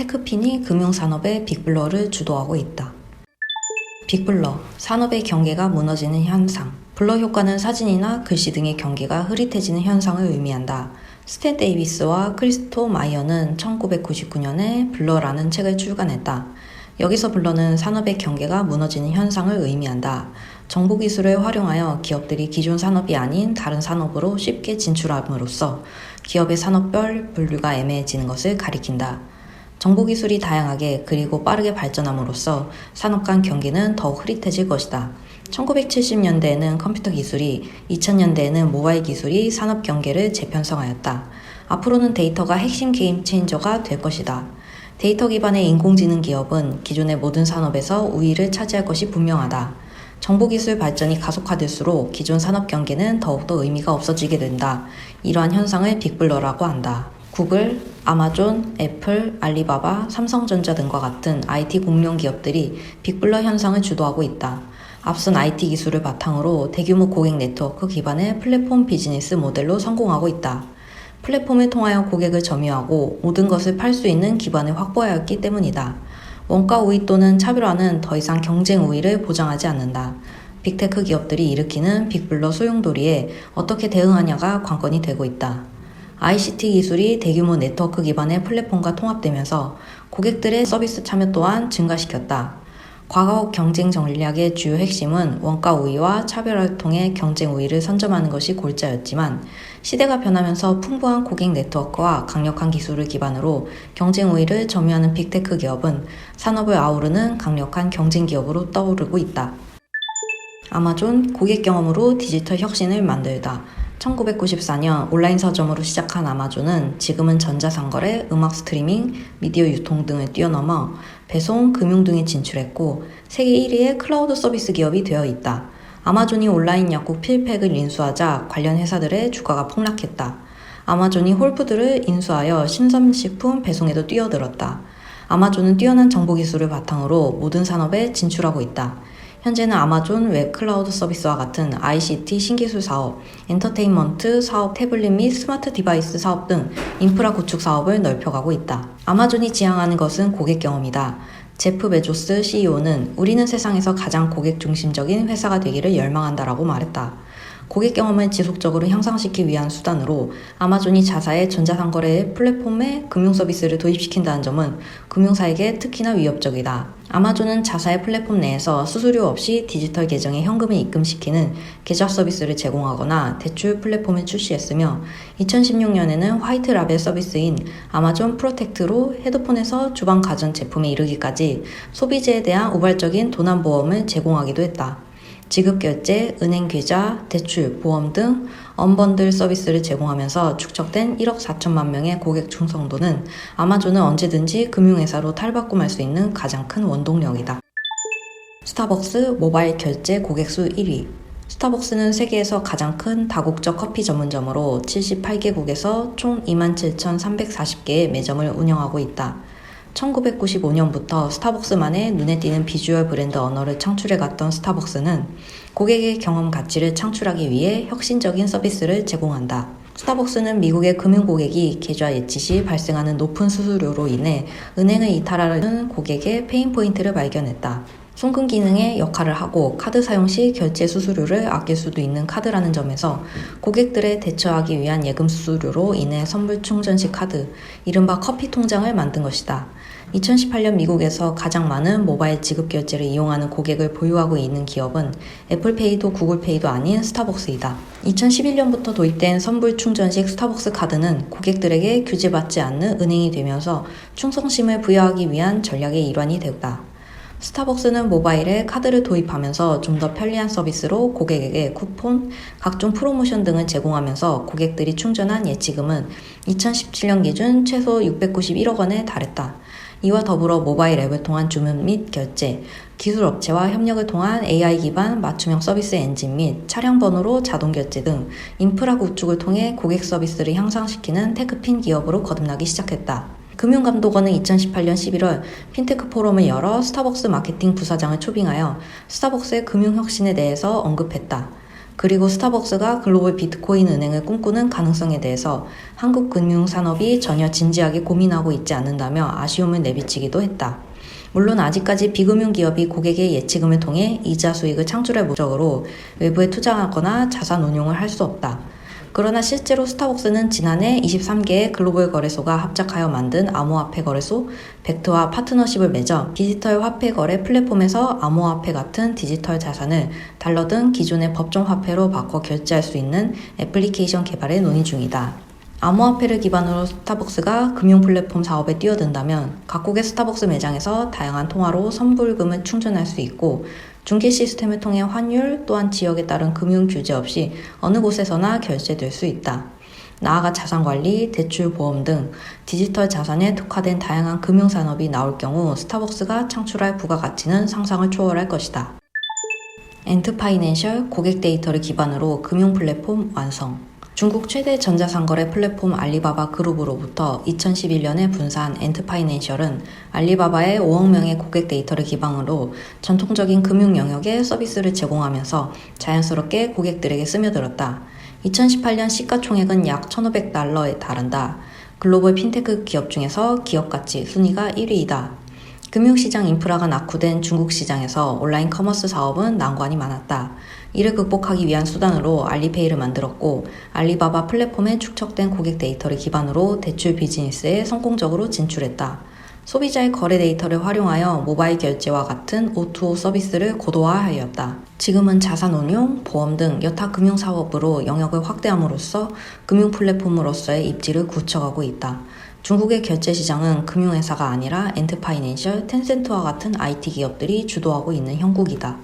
테크핀이 금융산업의 빅블러를 주도하고 있다. 빅블러, 산업의 경계가 무너지는 현상. 블러 효과는 사진이나 글씨 등의 경계가 흐릿해지는 현상을 의미한다. 스탠 데이비스와 크리스토 마이어는 1999년에 블러라는 책을 출간했다. 여기서 블러는 산업의 경계가 무너지는 현상을 의미한다. 정보기술을 활용하여 기업들이 기존 산업이 아닌 다른 산업으로 쉽게 진출함으로써 기업의 산업별 분류가 애매해지는 것을 가리킨다. 정보기술이 다양하게 그리고 빠르게 발전함으로써 산업 간 경계는 더욱 흐릿해질 것이다. 1970년대에는 컴퓨터 기술이, 2000년대에는 모바일 기술이 산업 경계를 재편성하였다. 앞으로는 데이터가 핵심 게임 체인저가 될 것이다. 데이터 기반의 인공지능 기업은 기존의 모든 산업에서 우위를 차지할 것이 분명하다. 정보기술 발전이 가속화될수록 기존 산업 경계는 더욱더 의미가 없어지게 된다. 이러한 현상을 빅블러라고 한다. 구글, 아마존, 애플, 알리바바, 삼성전자 등과 같은 IT 공룡 기업들이 빅블러 현상을 주도하고 있다. 앞선 IT 기술을 바탕으로 대규모 고객 네트워크 기반의 플랫폼 비즈니스 모델로 성공하고 있다. 플랫폼을 통하여 고객을 점유하고 모든 것을 팔 수 있는 기반을 확보하였기 때문이다. 원가 우위 또는 차별화는 더 이상 경쟁 우위를 보장하지 않는다. 빅테크 기업들이 일으키는 빅블러 소용돌이에 어떻게 대응하냐가 관건이 되고 있다. ICT 기술이 대규모 네트워크 기반의 플랫폼과 통합되면서 고객들의 서비스 참여 또한 증가시켰다. 과거 경쟁 전략의 주요 핵심은 원가 우위와 차별화를 통해 경쟁 우위를 선점하는 것이 골자였지만 시대가 변하면서 풍부한 고객 네트워크와 강력한 기술을 기반으로 경쟁 우위를 점유하는 빅테크 기업은 산업을 아우르는 강력한 경쟁 기업으로 떠오르고 있다. 아마존, 고객 경험으로 디지털 혁신을 만들다. 1994년 온라인 서점으로 시작한 아마존은 지금은 전자상거래, 음악 스트리밍, 미디어 유통 등을 뛰어넘어 배송, 금융 등에 진출했고 세계 1위의 클라우드 서비스 기업이 되어 있다. 아마존이 온라인 약국 필팩을 인수하자 관련 회사들의 주가가 폭락했다. 아마존이 홀푸드를 인수하여 신선식품 배송에도 뛰어들었다. 아마존은 뛰어난 정보기술을 바탕으로 모든 산업에 진출하고 있다. 현재는 아마존 웹 클라우드 서비스와 같은 ICT 신기술 사업, 엔터테인먼트 사업, 태블릿 및 스마트 디바이스 사업 등 인프라 구축 사업을 넓혀가고 있다. 아마존이 지향하는 것은 고객 경험이다. 제프 베조스 CEO는 우리는 세상에서 가장 고객 중심적인 회사가 되기를 열망한다라고 말했다. 고객 경험을 지속적으로 향상시키기 위한 수단으로 아마존이 자사의 전자상거래 플랫폼에 금융 서비스를 도입시킨다는 점은 금융사에게 특히나 위협적이다. 아마존은 자사의 플랫폼 내에서 수수료 없이 디지털 계정에 현금을 입금시키는 계좌 서비스를 제공하거나 대출 플랫폼을 출시했으며 2016년에는 화이트 라벨 서비스인 아마존 프로텍트로 헤드폰에서 주방 가전 제품에 이르기까지 소비재에 대한 우발적인 도난보험을 제공하기도 했다. 지급결제, 은행계좌, 대출, 보험 등 언번들 서비스를 제공하면서 축적된 1억 4천만 명의 고객 충성도는 아마존은 언제든지 금융회사로 탈바꿈할 수 있는 가장 큰 원동력이다. 스타벅스 모바일 결제 고객수 1위. 스타벅스는 세계에서 가장 큰 다국적 커피 전문점으로 78개국에서 총 27,340개의 매점을 운영하고 있다. 1995년부터 스타벅스만의 눈에 띄는 비주얼 브랜드 언어를 창출해갔던 스타벅스는 고객의 경험 가치를 창출하기 위해 혁신적인 서비스를 제공한다. 스타벅스는 미국의 금융 고객이 계좌 예치 시 발생하는 높은 수수료로 인해 은행을 이탈하는 고객의 페인 포인트를 발견했다. 송금 기능의 역할을 하고 카드 사용 시 결제 수수료를 아낄 수도 있는 카드라는 점에서 고객들에 대처하기 위한 예금 수수료로 인해 선불 충전식 카드, 이른바 커피 통장을 만든 것이다. 2018년 미국에서 가장 많은 모바일 지급 결제를 이용하는 고객을 보유하고 있는 기업은 애플페이도 구글페이도 아닌 스타벅스이다. 2011년부터 도입된 선불 충전식 스타벅스 카드는 고객들에게 규제받지 않는 은행이 되면서 충성심을 부여하기 위한 전략의 일환이 되었다. 스타벅스는 모바일에 카드를 도입하면서 좀 더 편리한 서비스로 고객에게 쿠폰, 각종 프로모션 등을 제공하면서 고객들이 충전한 예치금은 2017년 기준 최소 691억 원에 달했다. 이와 더불어 모바일 앱을 통한 주문 및 결제, 기술업체와 협력을 통한 AI 기반 맞춤형 서비스 엔진 및 차량 번호로 자동 결제 등 인프라 구축을 통해 고객 서비스를 향상시키는 테크핀 기업으로 거듭나기 시작했다. 금융감독원은 2018년 11월 핀테크 포럼을 열어 스타벅스 마케팅 부사장을 초빙하여 스타벅스의 금융혁신에 대해서 언급했다. 그리고 스타벅스가 글로벌 비트코인 은행을 꿈꾸는 가능성에 대해서 한국 금융산업이 전혀 진지하게 고민하고 있지 않는다며 아쉬움을 내비치기도 했다. 물론 아직까지 비금융 기업이 고객의 예치금을 통해 이자 수익을 창출할 목적으로 외부에 투자하거나 자산 운용을 할 수 없다. 그러나 실제로 스타벅스는 지난해 23개의 글로벌 거래소가 합작하여 만든 암호화폐 거래소 벡트와 파트너십을 맺어 디지털 화폐 거래 플랫폼에서 암호화폐 같은 디지털 자산을 달러 등 기존의 법정 화폐로 바꿔 결제할 수 있는 애플리케이션 개발에 논의 중이다. 암호화폐를 기반으로 스타벅스가 금융 플랫폼 사업에 뛰어든다면 각국의 스타벅스 매장에서 다양한 통화로 선불금을 충전할 수 있고 중개 시스템을 통해 환율 또한 지역에 따른 금융 규제 없이 어느 곳에서나 결제될 수 있다. 나아가 자산관리, 대출, 보험 등 디지털 자산에 특화된 다양한 금융산업이 나올 경우 스타벅스가 창출할 부가가치는 상상을 초월할 것이다. 엔트파이낸셜 고객 데이터를 기반으로 금융 플랫폼 완성. 중국 최대 전자상거래 플랫폼 알리바바 그룹으로부터 2011년에 분사한 엔트파이낸셜은 알리바바의 5억 명의 고객 데이터를 기반으로 전통적인 금융 영역의 서비스를 제공하면서 자연스럽게 고객들에게 스며들었다. 2018년 시가총액은 약 1,500달러에 달한다. 글로벌 핀테크 기업 중에서 기업가치 순위가 1위이다. 금융시장 인프라가 낙후된 중국 시장에서 온라인 커머스 사업은 난관이 많았다. 이를 극복하기 위한 수단으로 알리페이를 만들었고 알리바바 플랫폼에 축적된 고객 데이터를 기반으로 대출 비즈니스에 성공적으로 진출했다. 소비자의 거래 데이터를 활용하여 모바일 결제와 같은 O2O 서비스를 고도화하였다. 지금은 자산운용, 보험 등 여타 금융사업으로 영역을 확대함으로써 금융 플랫폼으로서의 입지를 굳혀가고 있다. 중국의 결제 시장은 금융회사가 아니라 엔트파이낸셜, 텐센트와 같은 IT 기업들이 주도하고 있는 형국이다.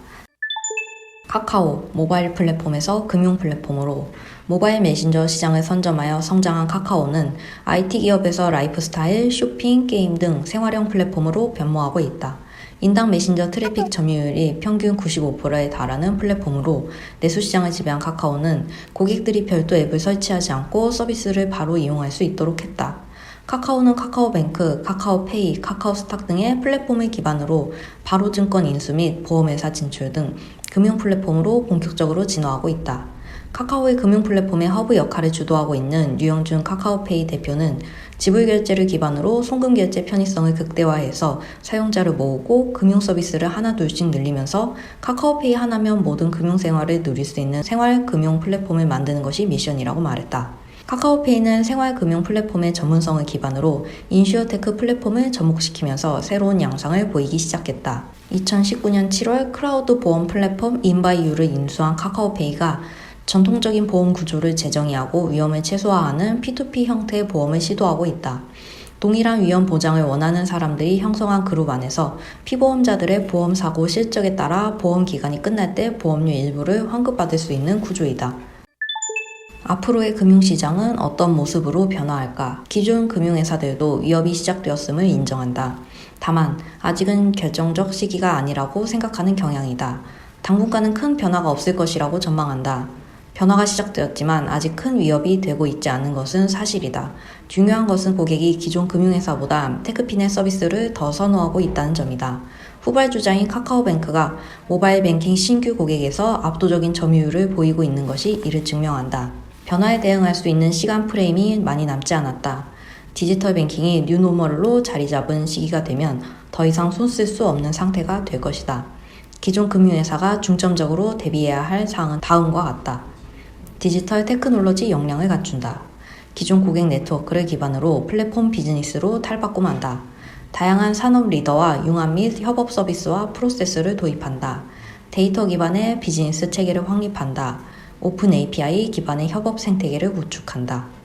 카카오, 모바일 플랫폼에서 금융 플랫폼으로 모바일 메신저 시장을 선점하여 성장한 카카오는 IT 기업에서 라이프스타일, 쇼핑, 게임 등 생활형 플랫폼으로 변모하고 있다. 인당 메신저 트래픽 점유율이 평균 95%에 달하는 플랫폼으로 내수 시장을 지배한 카카오는 고객들이 별도 앱을 설치하지 않고 서비스를 바로 이용할 수 있도록 했다. 카카오는 카카오뱅크, 카카오페이, 카카오스탁 등의 플랫폼을 기반으로 바로증권 인수 및 보험회사 진출 등 금융 플랫폼으로 본격적으로 진화하고 있다. 카카오의 금융 플랫폼의 허브 역할을 주도하고 있는 류영준 카카오페이 대표는 지불 결제를 기반으로 송금 결제 편의성을 극대화해서 사용자를 모으고 금융 서비스를 하나둘씩 늘리면서 카카오페이 하나면 모든 금융 생활을 누릴 수 있는 생활 금융 플랫폼을 만드는 것이 미션이라고 말했다. 카카오페이는 생활금융 플랫폼의 전문성을 기반으로 인슈어테크 플랫폼을 접목시키면서 새로운 양상을 보이기 시작했다. 2019년 7월 클라우드 보험 플랫폼 인바이유를 인수한 카카오페이가 전통적인 보험 구조를 재정의하고 위험을 최소화하는 P2P 형태의 보험을 시도하고 있다. 동일한 위험 보장을 원하는 사람들이 형성한 그룹 안에서 피보험자들의 보험 사고 실적에 따라 보험 기간이 끝날 때 보험료 일부를 환급받을 수 있는 구조이다. 앞으로의 금융시장은 어떤 모습으로 변화할까? 기존 금융회사들도 위협이 시작되었음을 인정한다. 다만 아직은 결정적 시기가 아니라고 생각하는 경향이다. 당분간은 큰 변화가 없을 것이라고 전망한다. 변화가 시작되었지만 아직 큰 위협이 되고 있지 않은 것은 사실이다. 중요한 것은 고객이 기존 금융회사보다 테크핀의 서비스를 더 선호하고 있다는 점이다. 후발주자인 카카오뱅크가 모바일 뱅킹 신규 고객에서 압도적인 점유율을 보이고 있는 것이 이를 증명한다. 변화에 대응할 수 있는 시간 프레임이 많이 남지 않았다. 디지털 뱅킹이 뉴노멀로 자리 잡은 시기가 되면 더 이상 손 쓸 수 없는 상태가 될 것이다. 기존 금융회사가 중점적으로 대비해야 할 사항은 다음과 같다. 디지털 테크놀로지 역량을 갖춘다. 기존 고객 네트워크를 기반으로 플랫폼 비즈니스로 탈바꿈한다. 다양한 산업 리더와 융합 및 협업 서비스와 프로세스를 도입한다. 데이터 기반의 비즈니스 체계를 확립한다. 오픈 API 기반의 협업 생태계를 구축한다.